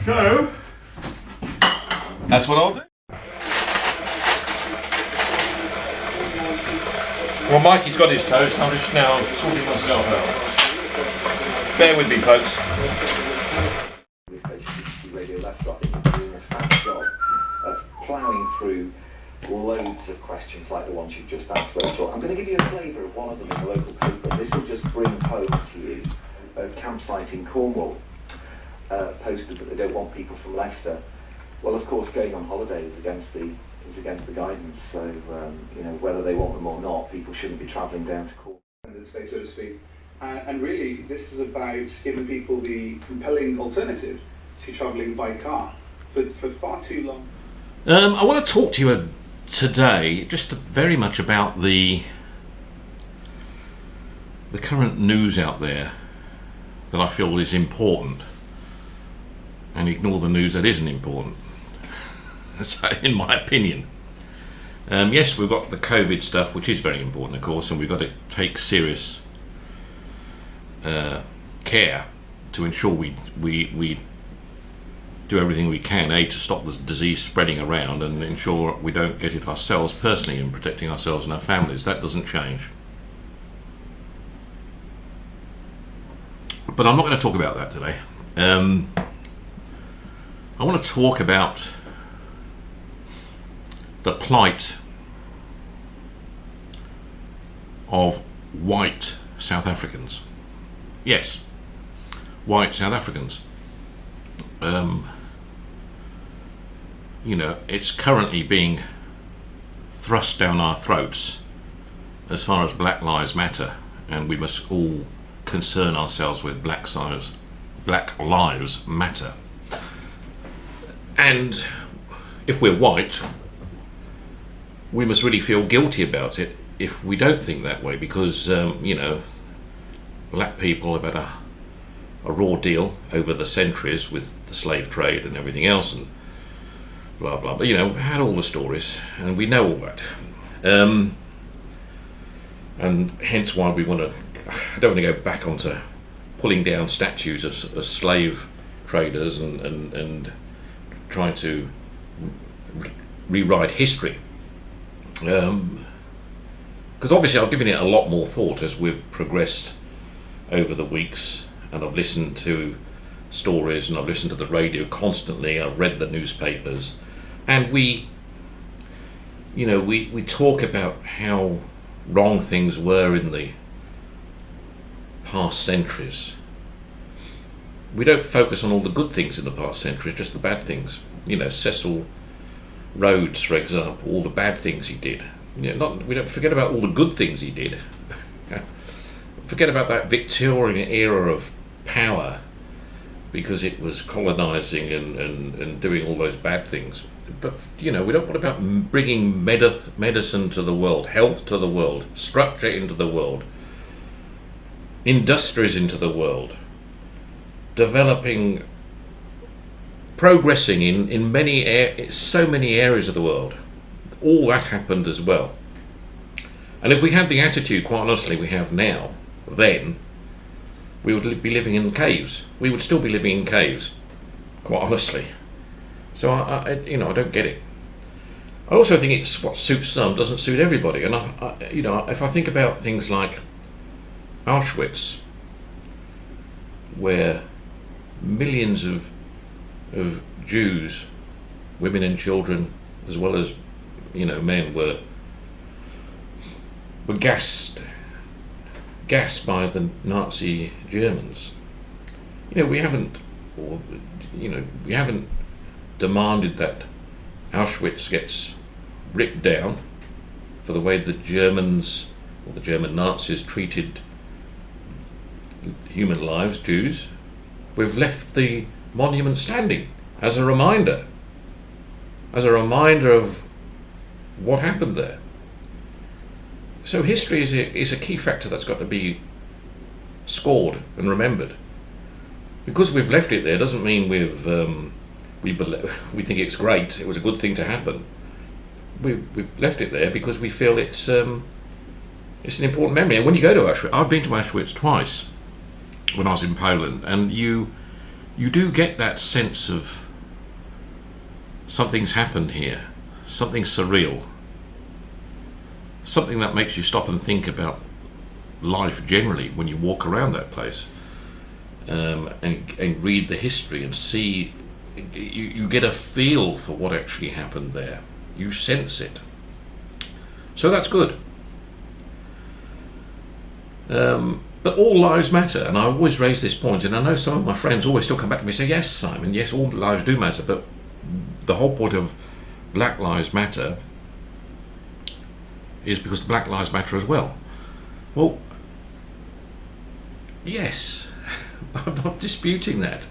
So, that's what I'll do. Well, Mikey's got his toast, I'm just now sorting myself out. Bear with me, folks. Radio Leicester, I think we're doing a fab job of ploughing through loads of questions like the ones you've just asked, Rachel. I'm going to give you a flavour of one of them in the local paper. This will just bring home to you a campsite in Cornwall posted that they don't want people from Leicester. Well, of course, going on holiday is against the guidance. So you know, whether they want them or not, people shouldn't be travelling down to Cornwall, so to speak. And really, this is about giving people the compelling alternative to travelling by car. For far too long. I want to talk to you today just very much about the current news out there that I feel is important, and ignore the news that isn't important. So, in my opinion. Yes, we've got the COVID stuff, which is very important, of course, and we've got to take serious care to ensure we do everything we can, to stop the disease spreading around and ensure we don't get it ourselves personally, and protecting ourselves and our families. That doesn't change. But I'm not going to talk about that today. I want to talk about the plight of white South Africans. Yes, white South Africans. You know, it's currently being thrust down our throats as far as Black Lives Matter, and we must all concern ourselves with Black Lives Matter. And if we're white, we must really feel guilty about it if we don't think that way, because you know, black people have had a raw deal over the centuries with the slave trade and everything else, and blah blah. But you know, we had all the stories, and we know all that, and hence why we want to. I don't want to go back onto pulling down statues of slave traders and trying to rewrite history, because obviously I've given it a lot more thought as we've progressed over the weeks, and I've listened to stories and I've listened to the radio constantly. I've read the newspapers, and we talk about how wrong things were in the past centuries. We don't focus on all the good things in the past centuries, just the bad things. You know, Cecil Rhodes, for example, all the bad things he did. You know, we don't forget about all the good things he did. Forget about that Victorian era of power, because it was colonising and doing all those bad things. But you know, we don't want about bringing medicine to the world, health to the world, structure into the world, industries into the world, developing, progressing in so many areas of the world. All that happened as well. And if we had the attitude, quite honestly, we have now, then we would be living in caves. We would still be living in caves, quite honestly. So I don't get it. I also think it's what suits some doesn't suit everybody. And if I think about things like Auschwitz, where millions of Jews, women and children, as well as men, were gassed by the Nazi Germans. We haven't, or we haven't demanded that Auschwitz gets ripped down for the way the Germans or the German Nazis treated human lives, Jews. We've left the monument standing as a reminder of what happened there. So history is a key factor that's got to be scored and remembered. Because we've left it there doesn't mean we think it's great. It was a good thing to happen. We've left it there because we feel it's an important memory. And when you go to Auschwitz, I've been to Auschwitz twice when I was in Poland, and you do get that sense of something's happened here, something surreal, something that makes you stop and think about life generally when you walk around that place, and read the history and see. You get a feel for what actually happened there. You sense it. So that's good. But all lives matter, and I always raise this point, and I know some of my friends always still come back to me and say, yes, Simon, yes, all lives do matter, but the whole point of Black Lives Matter is because Black Lives Matter as well. Well, yes, I'm not disputing that.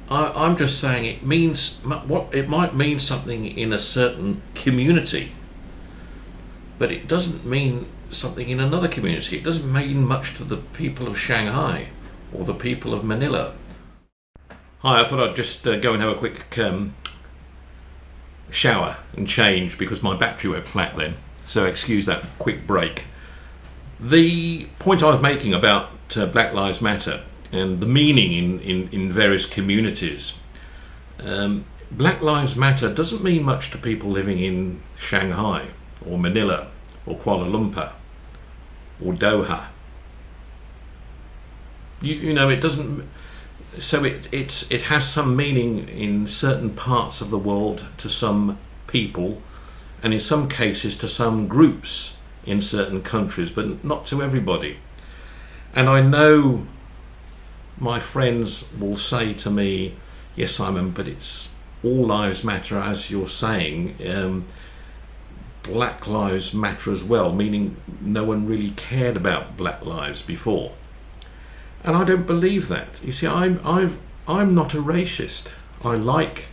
I'm just saying it means it might mean something in a certain community, but it doesn't mean something in another community. It doesn't mean much to the people of Shanghai or the people of Manila. Hi, I thought I'd just go and have a quick shower and change because my battery went flat then, so excuse that quick break. The point I was making about Black Lives Matter and the meaning in various communities. Black Lives Matter doesn't mean much to people living in Shanghai or Manila or Kuala Lumpur or Doha. It doesn't. So it has some meaning in certain parts of the world to some people, and in some cases to some groups in certain countries, but not to everybody. And I know my friends will say to me, yes, Simon, but it's all lives matter, as you're saying. Black lives matter as well, meaning no one really cared about black lives before. And I don't believe that. You see, I'm not a racist. I like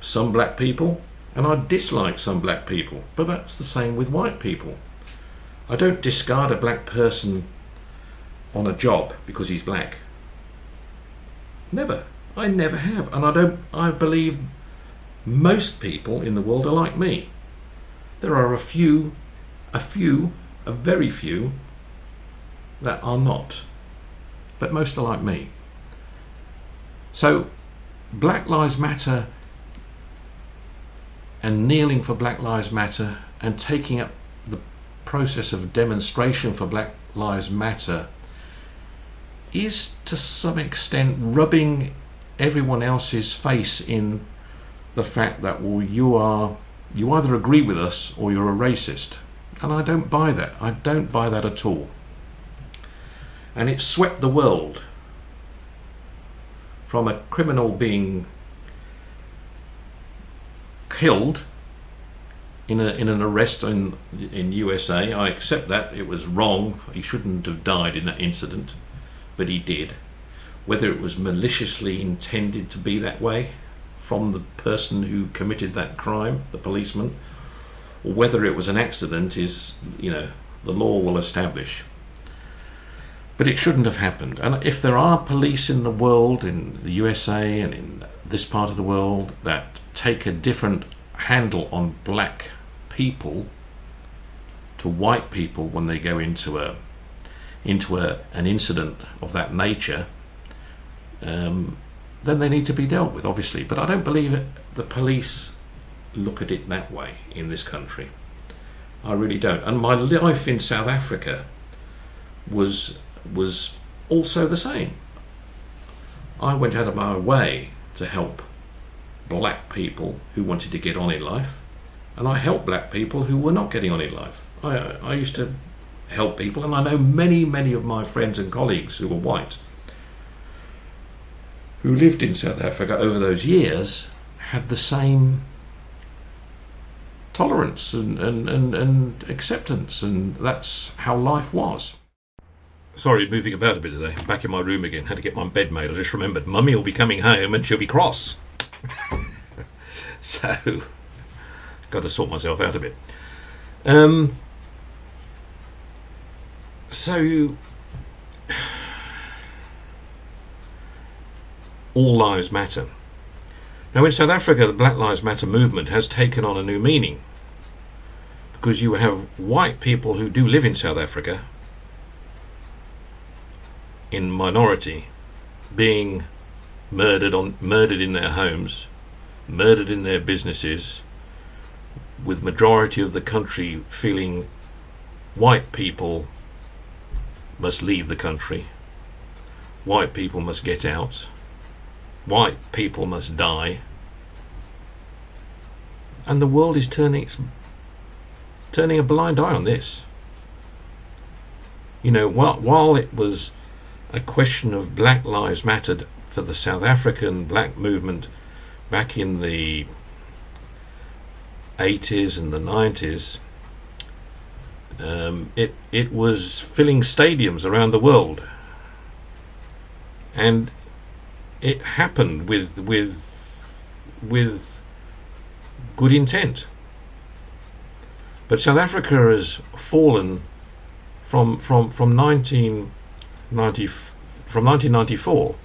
some black people and I dislike some black people, but that's the same with white people. I don't discard a black person on a job because he's black. Never. I never have. And I believe most people in the world are like me. There are a very few that are not. But most are like me. So Black Lives Matter and kneeling for Black Lives Matter and taking up the process of demonstration for Black Lives Matter is to some extent rubbing everyone else's face in the fact that, well, you either agree with us or you're a racist. And I don't buy that. I don't buy that at all. And it swept the world from a criminal being killed in an arrest in USA. I accept that. It was wrong. He shouldn't have died in that incident, but he did. Whether it was maliciously intended to be that way from the person who committed that crime, the policeman, or whether it was an accident is, the law will establish. But it shouldn't have happened. And if there are police in the world, in the USA and in this part of the world, that take a different handle on black people to white people when they go into an incident of that nature, then they need to be dealt with, obviously. But I don't believe the police look at it that way in this country. I really don't. And my life in South Africa was also the same. I went out of my way to help black people who wanted to get on in life, and I helped black people who were not getting on in life. I used to help people, and I know many of my friends and colleagues who were white who lived in South Africa over those years had the same tolerance and acceptance, and that's how life was. Sorry, moving about a bit today. I'm back in my room again. Had to get my bed made. I just remembered Mummy will be coming home and she'll be cross. So, got to sort myself out a bit. So, all lives matter. Now in South Africa, the Black Lives Matter movement has taken on a new meaning, because you have white people who do live in South Africa in minority being murdered in their homes, murdered in their businesses, with majority of the country feeling white people must leave the country, white people must get out, white people must die, and the world is turning a blind eye on this. You know, while it was a question of Black Lives Mattered for the South African black movement back in the 80s and the 90s, it was filling stadiums around the world, and it happened with good intent. But South Africa has fallen from 1994.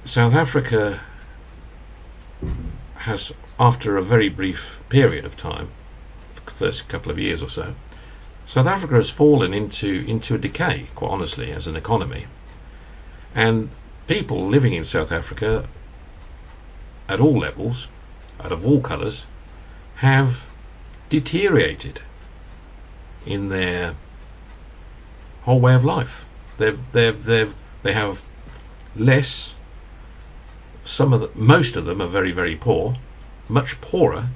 South Africa has, after a very brief period of time, first couple of years or so, South Africa has fallen into a decay, quite honestly, as an economy. And people living in South Africa at all levels, out of all colours, have deteriorated in their whole way of life. They have less. Most of them are very, very poor, much poorer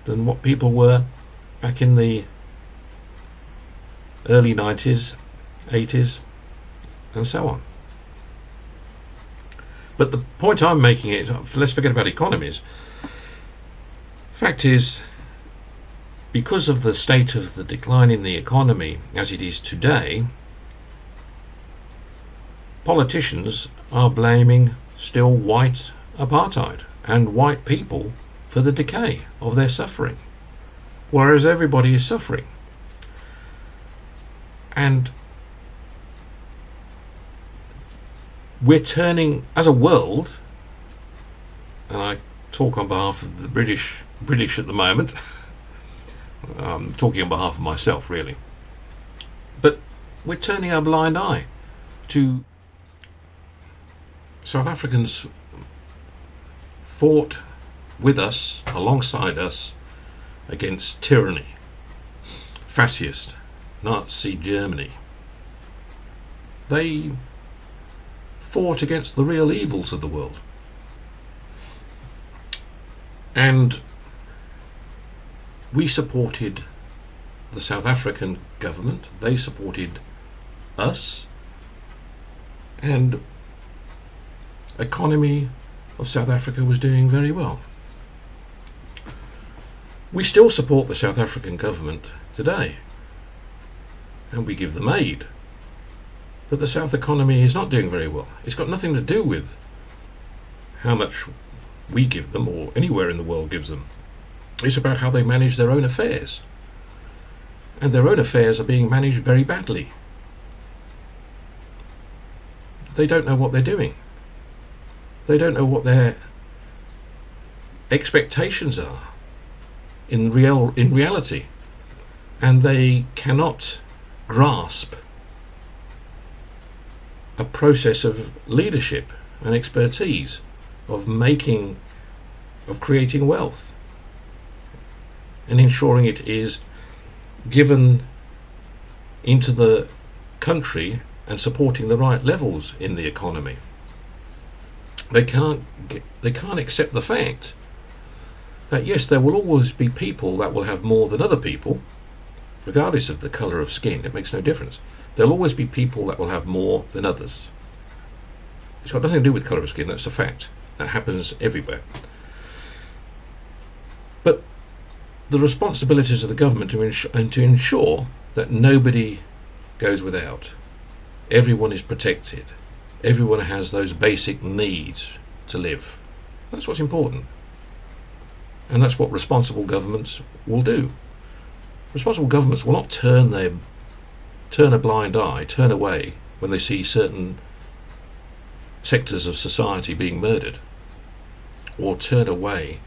than what people were back in the early 90s, 80s, and so on. But the point I'm making is, let's forget about economies. Fact is, because of the state of the decline in the economy as it is today, politicians are blaming still white apartheid and white people for the decay of their suffering, whereas everybody is suffering. And we're turning, as a world, and I talk on behalf of the British at the moment, I'm talking on behalf of myself really, but we're turning our blind eye to South Africans fought with us, alongside us, against tyranny, fascist, Nazi Germany. They fought against the real evils of the world. And we supported the South African government, they supported us, and economy of South Africa was doing very well. We still support the South African government today, and we give them aid, but the South economy is not doing very well. It's got nothing to do with how much we give them or anywhere in the world gives them. It's about how they manage their own affairs, and their own affairs are being managed very badly. They don't know what they're doing. They don't know what their expectations are in reality, and they cannot grasp a process of leadership and expertise, of creating wealth and ensuring it is given into the country and supporting the right levels in the economy. They can't accept the fact that yes, there will always be people that will have more than other people, regardless of the colour of skin. It makes no difference. There'll always be people that will have more than others. It's got nothing to do with colour of skin, that's a fact. That happens everywhere. But the responsibilities of the government to ensure that nobody goes without. Everyone is protected. Everyone has those basic needs to live. That's what's important. And that's what responsible governments will do. Responsible governments will not turn a blind eye, turn away when they see certain sectors of society being murdered, or turn away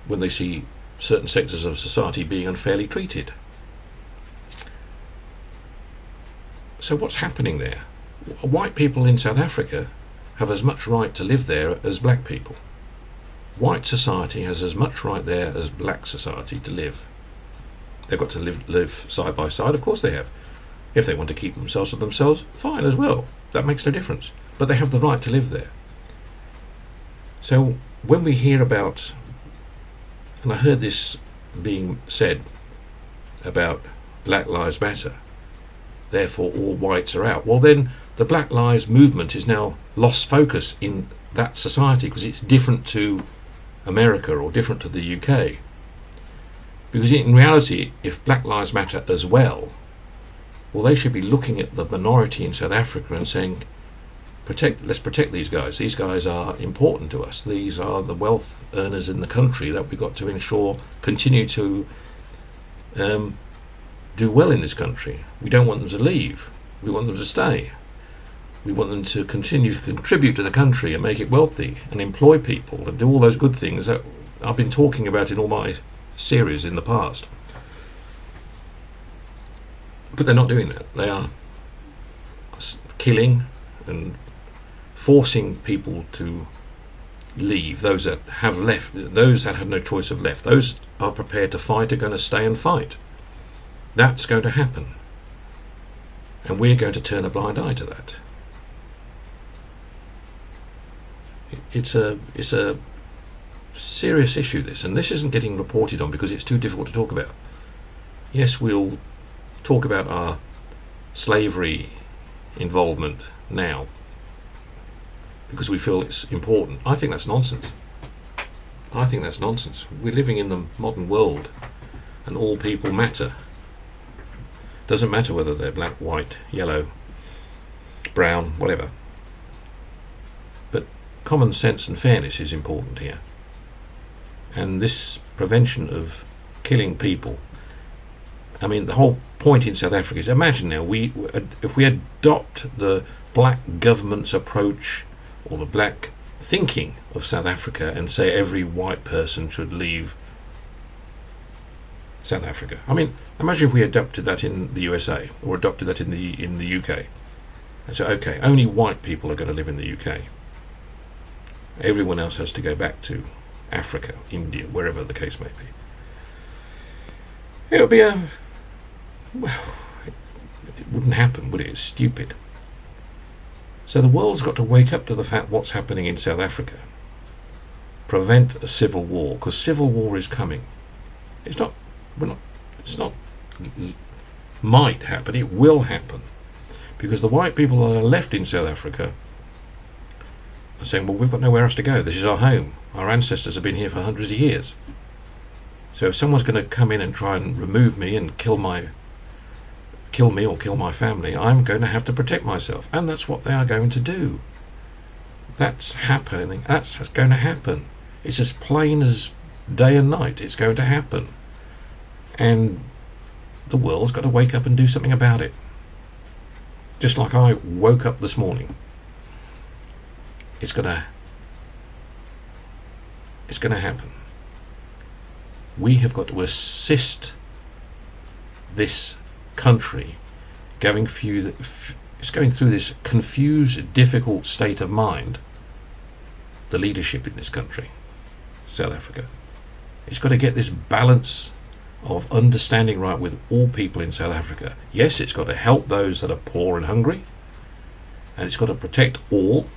when they see certain sectors of society being unfairly treated. So what's happening there? White people in South Africa have as much right to live there as black people. White society has as much right there as black society to live. They've got to live side by side, of course they have. If they want to keep themselves to themselves, fine as well. That makes no difference. But they have the right to live there. So when we hear about, and I heard this being said about Black Lives Matter, therefore all whites are out. Well then, the Black Lives movement is now lost focus in that society because it's different to America or different to the UK. Because in reality, if Black Lives Matter as well, they should be looking at the minority in South Africa and saying, let's protect these guys. These guys are important to us. These are the wealth earners in the country that we've got to ensure continue to do well in this country. We don't want them to leave. We want them to stay. We want them to continue to contribute to the country and make it wealthy and employ people and do all those good things that I've been talking about in all my series in the past. But they're not doing that. They are killing and forcing people to leave. Those that have left, those that have no choice have left, those are prepared to fight are going to stay and fight. That's going to happen. And we're going to turn a blind eye to that. It's a serious issue, this, and this isn't getting reported on because it's too difficult to talk about. Yes, we'll talk about our slavery involvement now because we feel it's important. I think that's nonsense. I think that's nonsense. We're living in the modern world and all people matter. Doesn't matter whether they're black, white, yellow, brown, whatever. But common sense and fairness is important here. And this prevention of killing people, I mean, the whole point in South Africa is, imagine now, if we adopt the black government's approach or the black thinking of South Africa and say every white person should leave South Africa. I mean, imagine if we adopted that in the USA or adopted that in the UK. And so, okay, only white people are going to live in the UK. Everyone else has to go back to Africa, India, wherever the case may be. It would be it wouldn't happen, would it? It's stupid. So the world's got to wake up to the fact what's happening in South Africa. Prevent a civil war, because civil war is coming. It's not might happen, it will happen. Because the white people that are left in South Africa are saying, well, we've got nowhere else to go. This is our home. Our ancestors have been here for hundreds of years. So if someone's going to come in and try and remove me and kill me or kill my family, I'm going to have to protect myself. And that's what they are going to do. That's happening. That's going to happen. It's as plain as day and night. It's going to happen. And the world's got to wake up and do something about it. Just like I woke up this morning. It's going to happen. We have got to assist this country going through this confused, difficult state of mind. The leadership in this country, South Africa, it's got to get this balance of understanding right with all people in South Africa. Yes, it's got to help those that are poor and hungry, and it's got to protect all,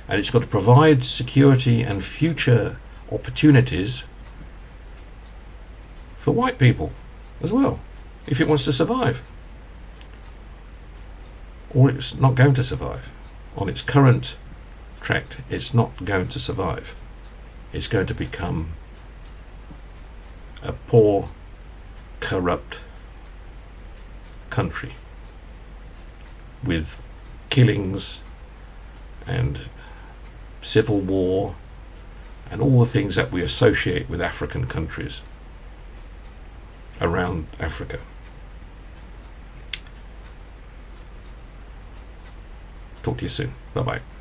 and it's got to provide security and future opportunities for white people as well, if it wants to survive. Or it's not going to survive on its current tract, it's not going to survive. It's going to become a poor, corrupt country with killings and civil war and all the things that we associate with African countries around Africa. Talk to you soon. Bye-bye.